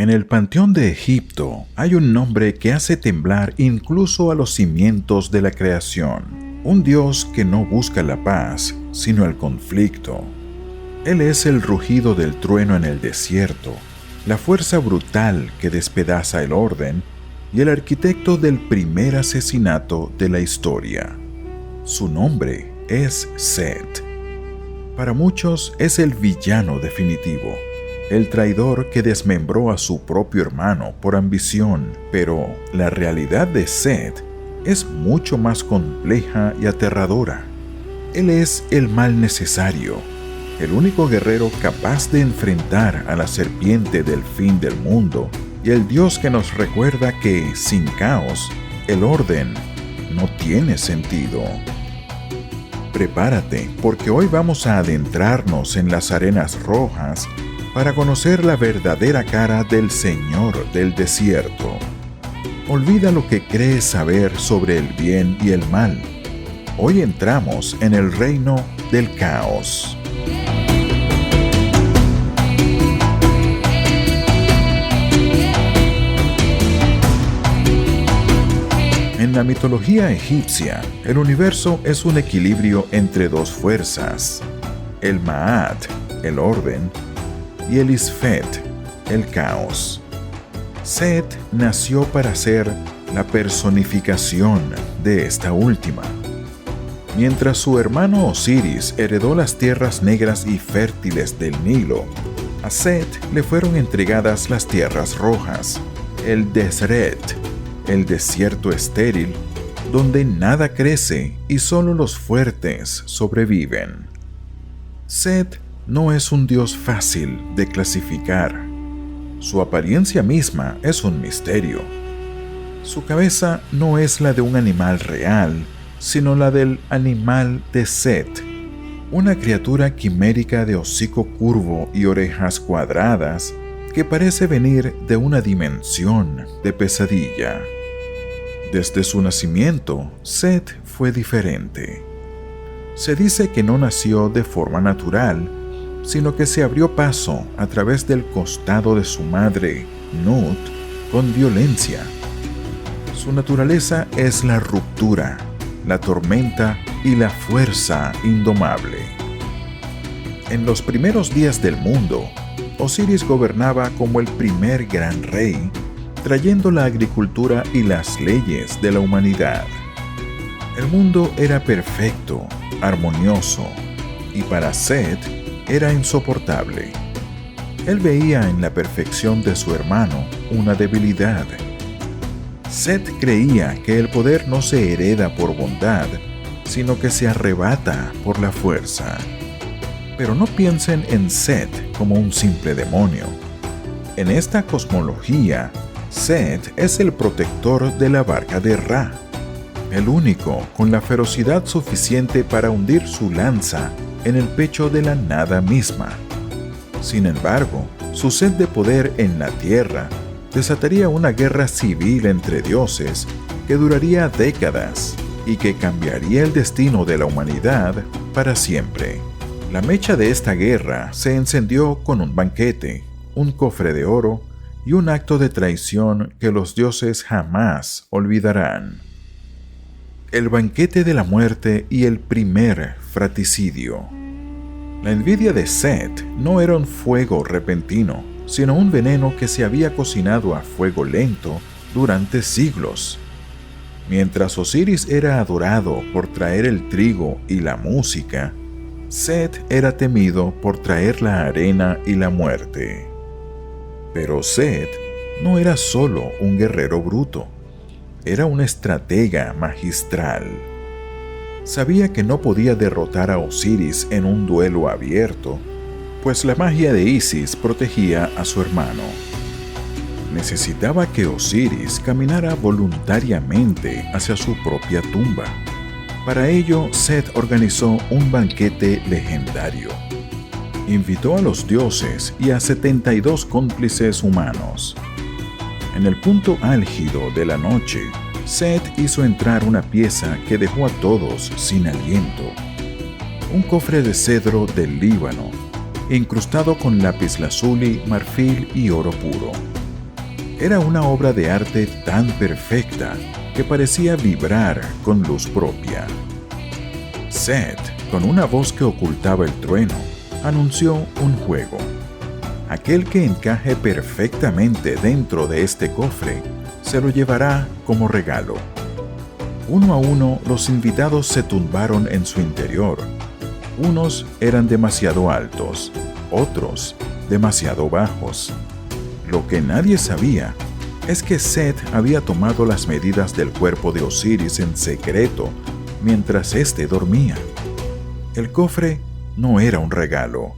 En el panteón de Egipto hay un nombre que hace temblar incluso a los cimientos de la creación. Un Dios que no busca la paz, sino el conflicto. Él es el rugido del trueno en el desierto, la fuerza brutal que despedaza el orden y el arquitecto del primer asesinato de la historia. Su nombre es Set. Para muchos es el villano definitivo, el traidor que desmembró a su propio hermano por ambición, pero la realidad de Set es mucho más compleja y aterradora. Él es el mal necesario, el único guerrero capaz de enfrentar a la serpiente del fin del mundo y el Dios que nos recuerda que, sin caos, el orden no tiene sentido. Prepárate, porque hoy vamos a adentrarnos en las arenas rojas para conocer la verdadera cara del Señor del desierto. Olvida lo que crees saber sobre el bien y el mal. Hoy entramos en el reino del caos. En la mitología egipcia, el universo es un equilibrio entre dos fuerzas, el Ma'at, el orden, y el Isfet, el caos. Set nació para ser la personificación de esta última. Mientras su hermano Osiris heredó las tierras negras y fértiles del Nilo, a Set le fueron entregadas las tierras rojas, el Deseret, el desierto estéril, donde nada crece y solo los fuertes sobreviven. Set no es un dios fácil de clasificar. Su apariencia misma es un misterio. Su cabeza no es la de un animal real, sino la del animal de Set, una criatura quimérica de hocico curvo y orejas cuadradas que parece venir de una dimensión de pesadilla. Desde su nacimiento, Set fue diferente. Se dice que no nació de forma natural, sino que se abrió paso a través del costado de su madre, Nut, con violencia. Su naturaleza es la ruptura, la tormenta y la fuerza indomable. En los primeros días del mundo, Osiris gobernaba como el primer gran rey, trayendo la agricultura y las leyes de la humanidad. El mundo era perfecto, armonioso, y para Set era insoportable. Él veía en la perfección de su hermano una debilidad. Set creía que el poder no se hereda por bondad, sino que se arrebata por la fuerza. Pero no piensen en Set como un simple demonio. En esta cosmología, Set es el protector de la barca de Ra, el único con la ferocidad suficiente para hundir su lanza en el pecho de la nada misma. Sin embargo, su sed de poder en la tierra desataría una guerra civil entre dioses que duraría décadas y que cambiaría el destino de la humanidad para siempre. La mecha de esta guerra se encendió con un banquete, un cofre de oro y un acto de traición que los dioses jamás olvidarán. El banquete de la muerte y el primer fratricidio. La envidia de Set no era un fuego repentino, sino un veneno que se había cocinado a fuego lento durante siglos. Mientras Osiris era adorado por traer el trigo y la música, Set era temido por traer la arena y la muerte. Pero Set no era solo un guerrero bruto, era un estratega magistral. Sabía que no podía derrotar a Osiris en un duelo abierto, pues la magia de Isis protegía a su hermano. Necesitaba que Osiris caminara voluntariamente hacia su propia tumba. Para ello, Set organizó un banquete legendario. Invitó a los dioses y a 72 cómplices humanos. En el punto álgido de la noche, Set hizo entrar una pieza que dejó a todos sin aliento. Un cofre de cedro del Líbano, incrustado con lapislázuli, marfil y oro puro. Era una obra de arte tan perfecta que parecía vibrar con luz propia. Set, con una voz que ocultaba el trueno, anunció un juego. Aquel que encaje perfectamente dentro de este cofre se lo llevará como regalo. Uno a uno los invitados se tumbaron en su interior. Unos eran demasiado altos, otros demasiado bajos. Lo que nadie sabía es que Set había tomado las medidas del cuerpo de Osiris en secreto mientras éste dormía. El cofre no era un regalo,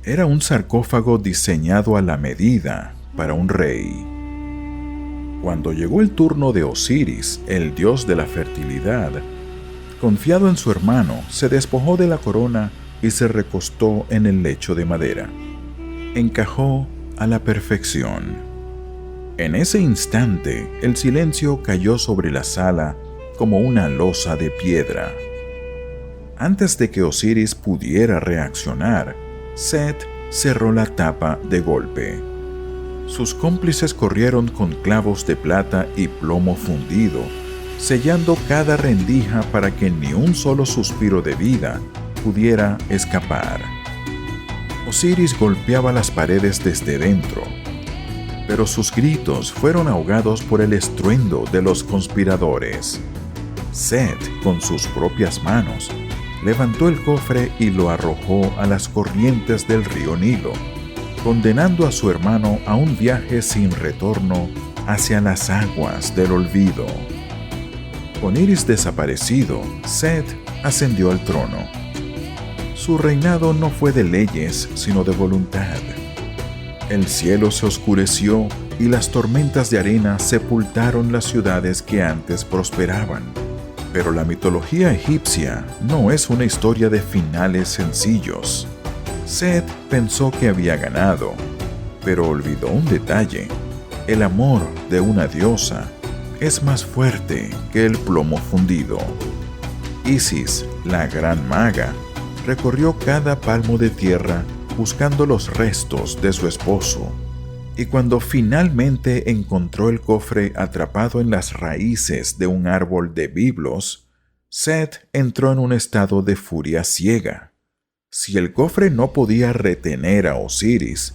era un sarcófago diseñado a la medida para un rey. Cuando llegó el turno de Osiris, el dios de la fertilidad, confiado en su hermano, se despojó de la corona y se recostó en el lecho de madera. Encajó a la perfección. En ese instante, el silencio cayó sobre la sala como una losa de piedra. Antes de que Osiris pudiera reaccionar, Set cerró la tapa de golpe. Sus cómplices corrieron con clavos de plata y plomo fundido, sellando cada rendija para que ni un solo suspiro de vida pudiera escapar. Osiris golpeaba las paredes desde dentro, pero sus gritos fueron ahogados por el estruendo de los conspiradores. Set, con sus propias manos, levantó el cofre y lo arrojó a las corrientes del río Nilo, condenando a su hermano a un viaje sin retorno hacia las aguas del olvido. Con Iris desaparecido, Set ascendió al trono. Su reinado no fue de leyes, sino de voluntad. El cielo se oscureció y las tormentas de arena sepultaron las ciudades que antes prosperaban. Pero la mitología egipcia no es una historia de finales sencillos. Set pensó que había ganado, pero olvidó un detalle. El amor de una diosa es más fuerte que el plomo fundido. Isis, la gran maga, recorrió cada palmo de tierra buscando los restos de su esposo, y cuando finalmente encontró el cofre atrapado en las raíces de un árbol de biblos, Set entró en un estado de furia ciega. Si el cofre no podía retener a Osiris,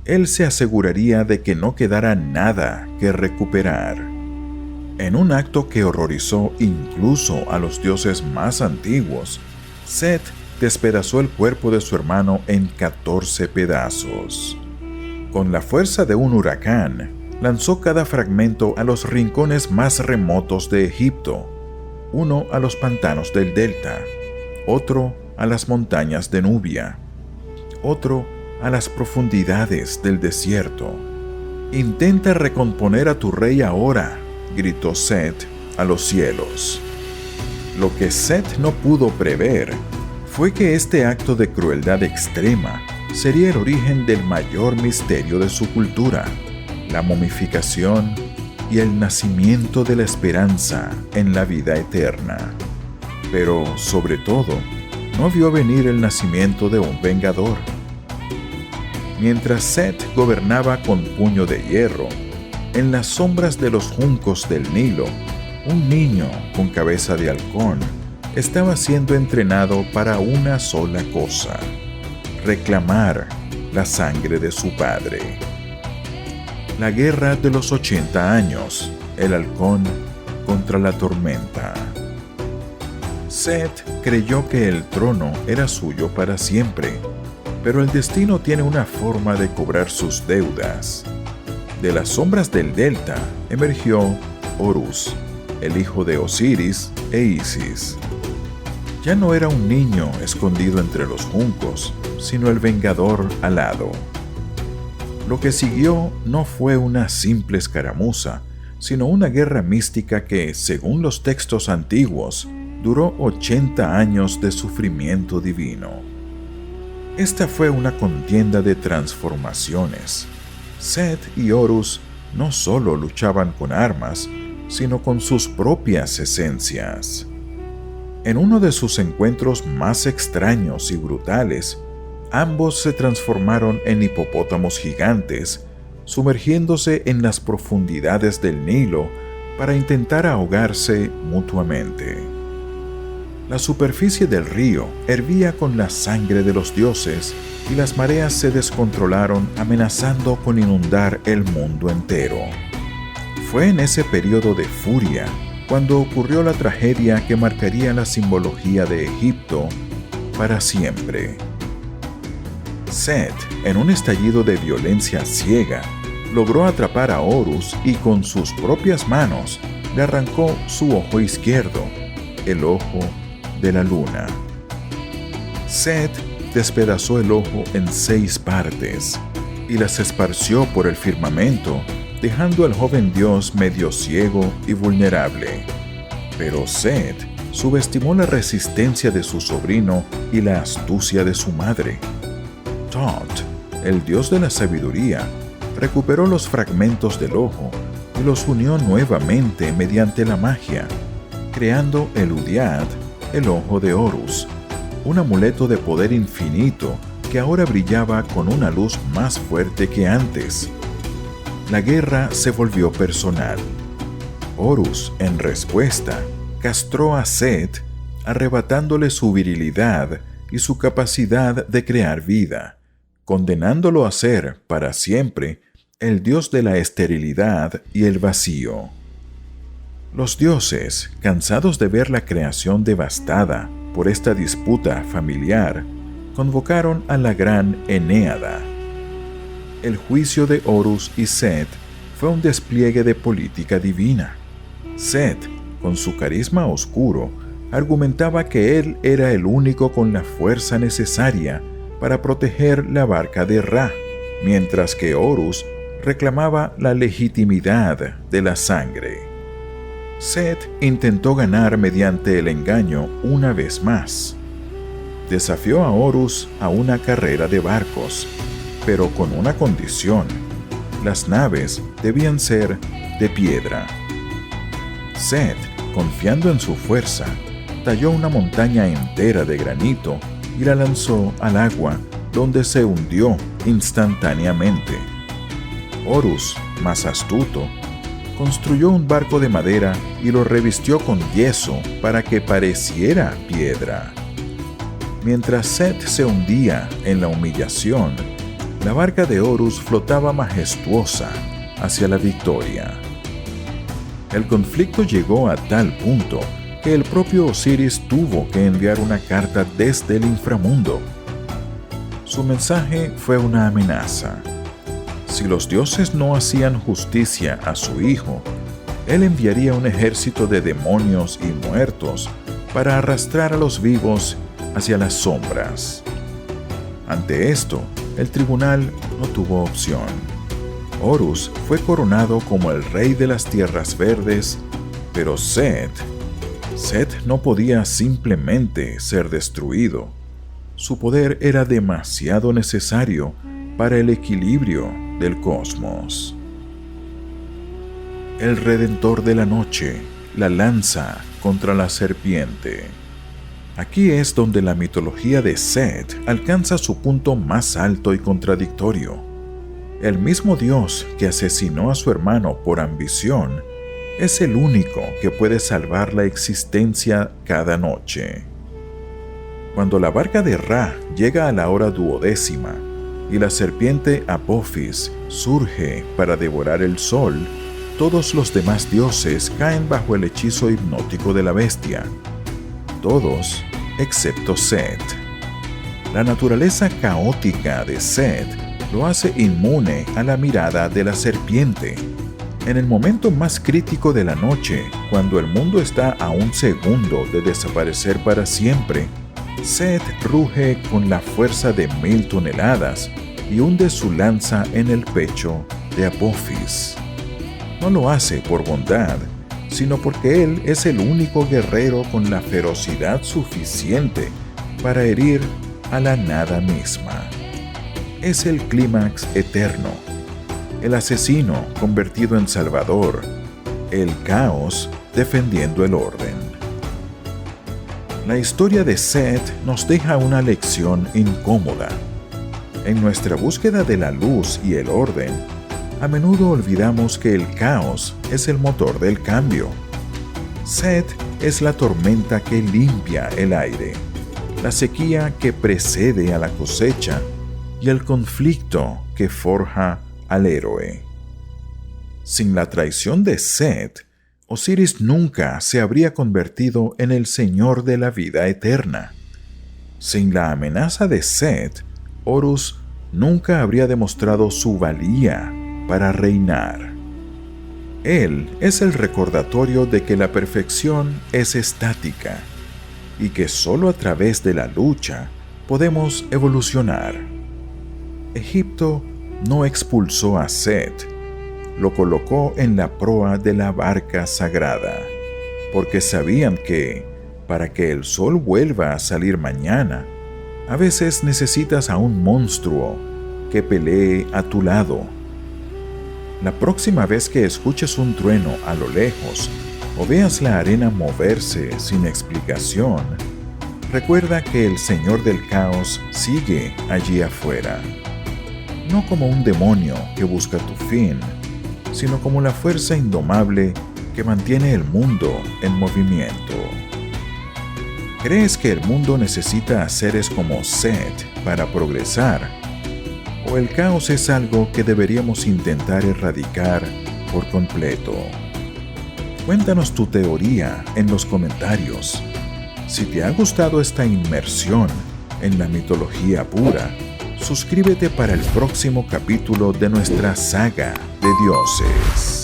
él se aseguraría de que no quedara nada que recuperar. En un acto que horrorizó incluso a los dioses más antiguos, Set despedazó el cuerpo de su hermano en 14 pedazos. Con la fuerza de un huracán, lanzó cada fragmento a los rincones más remotos de Egipto, uno a los pantanos del delta, otro a las montañas de Nubia, otro a las profundidades del desierto. «Intenta recomponer a tu rey ahora», gritó Set a los cielos. Lo que Set no pudo prever fue que este acto de crueldad extrema sería el origen del mayor misterio de su cultura, la momificación y el nacimiento de la esperanza en la vida eterna. Pero, sobre todo, no vio venir el nacimiento de un vengador. Mientras Set gobernaba con puño de hierro, en las sombras de los juncos del Nilo, un niño con cabeza de halcón estaba siendo entrenado para una sola cosa: reclamar la sangre de su padre. La guerra de los 80 años, el halcón contra la tormenta. Set creyó que el trono era suyo para siempre, pero el destino tiene una forma de cobrar sus deudas. De las sombras del delta emergió Horus, el hijo de Osiris e Isis. Ya no era un niño escondido entre los juncos, sino el vengador alado. Lo que siguió no fue una simple escaramuza, sino una guerra mística que, según los textos antiguos, duró 80 años de sufrimiento divino. Esta fue una contienda de transformaciones. Set y Horus no solo luchaban con armas, sino con sus propias esencias. En uno de sus encuentros más extraños y brutales, ambos se transformaron en hipopótamos gigantes sumergiéndose en las profundidades del Nilo para intentar ahogarse mutuamente. La superficie del río hervía con la sangre de los dioses y las mareas se descontrolaron, amenazando con inundar el mundo entero. Fue en ese periodo de furia cuando ocurrió la tragedia que marcaría la simbología de Egipto para siempre. Set, en un estallido de violencia ciega, logró atrapar a Horus y con sus propias manos le arrancó su ojo izquierdo, el ojo de la luna. Set despedazó el ojo en 6 partes y las esparció por el firmamento, dejando al joven dios medio ciego y vulnerable. Pero Set subestimó la resistencia de su sobrino y la astucia de su madre. Thoth, el dios de la sabiduría, recuperó los fragmentos del ojo y los unió nuevamente mediante la magia, creando el Udiad, el ojo de Horus, un amuleto de poder infinito que ahora brillaba con una luz más fuerte que antes. La guerra se volvió personal. Horus, en respuesta, castró a Set, arrebatándole su virilidad y su capacidad de crear vida, condenándolo a ser, para siempre, el dios de la esterilidad y el vacío. Los dioses, cansados de ver la creación devastada por esta disputa familiar, convocaron a la gran Enéada. El juicio de Horus y Set fue un despliegue de política divina. Set, con su carisma oscuro, argumentaba que él era el único con la fuerza necesaria para proteger la barca de Ra, mientras que Horus reclamaba la legitimidad de la sangre. Set intentó ganar mediante el engaño una vez más. Desafió a Horus a una carrera de barcos, pero con una condición: las naves debían ser de piedra. Set, confiando en su fuerza, talló una montaña entera de granito y la lanzó al agua, donde se hundió instantáneamente. Horus, más astuto, construyó un barco de madera y lo revistió con yeso para que pareciera piedra. Mientras Set se hundía en la humillación, la barca de Horus flotaba majestuosa hacia la victoria. El conflicto llegó a tal punto que el propio Osiris tuvo que enviar una carta desde el inframundo. Su mensaje fue una amenaza. Si los dioses no hacían justicia a su hijo, él enviaría un ejército de demonios y muertos para arrastrar a los vivos hacia las sombras. Ante esto, el tribunal no tuvo opción. Horus fue coronado como el rey de las tierras verdes, pero Set no podía simplemente ser destruido. Su poder era demasiado necesario para el equilibrio del cosmos. El Redentor de la Noche, la lanza contra la serpiente. Aquí es donde la mitología de Set alcanza su punto más alto y contradictorio. El mismo Dios que asesinó a su hermano por ambición es el único que puede salvar la existencia cada noche. Cuando la barca de Ra llega a la hora 12ª y la serpiente Apophis surge para devorar el sol, todos los demás dioses caen bajo el hechizo hipnótico de la bestia. Todos excepto Set. La naturaleza caótica de Set lo hace inmune a la mirada de la serpiente. En el momento más crítico de la noche, cuando el mundo está a un segundo de desaparecer para siempre, Set ruge con la fuerza de 1000 toneladas y hunde su lanza en el pecho de Apophis. No lo hace por bondad, sino porque él es el único guerrero con la ferocidad suficiente para herir a la nada misma. Es el clímax eterno, el asesino convertido en salvador, el caos defendiendo el orden. La historia de Set nos deja una lección incómoda. En nuestra búsqueda de la luz y el orden, A menudo olvidamos que el caos es el motor del cambio. Set es la tormenta que limpia el aire, la sequía que precede a la cosecha y el conflicto que forja al héroe. Sin la traición de Set, Osiris nunca se habría convertido en el señor de la vida eterna. Sin la amenaza de Set, Horus nunca habría demostrado su valía para reinar. Él es el recordatorio de que la perfección es estática y que solo a través de la lucha podemos evolucionar. Egipto no expulsó a Set, lo colocó en la proa de la barca sagrada, porque sabían que, para que el sol vuelva a salir mañana, a veces necesitas a un monstruo que pelee a tu lado. La próxima vez que escuches un trueno a lo lejos o veas la arena moverse sin explicación, recuerda que el Señor del Caos sigue allí afuera, no como un demonio que busca tu fin, sino como la fuerza indomable que mantiene el mundo en movimiento. ¿Crees que el mundo necesita a seres como Set para progresar? ¿O el caos es algo que deberíamos intentar erradicar por completo? Cuéntanos tu teoría en los comentarios. Si te ha gustado esta inmersión en la mitología pura, suscríbete para el próximo capítulo de nuestra saga de dioses.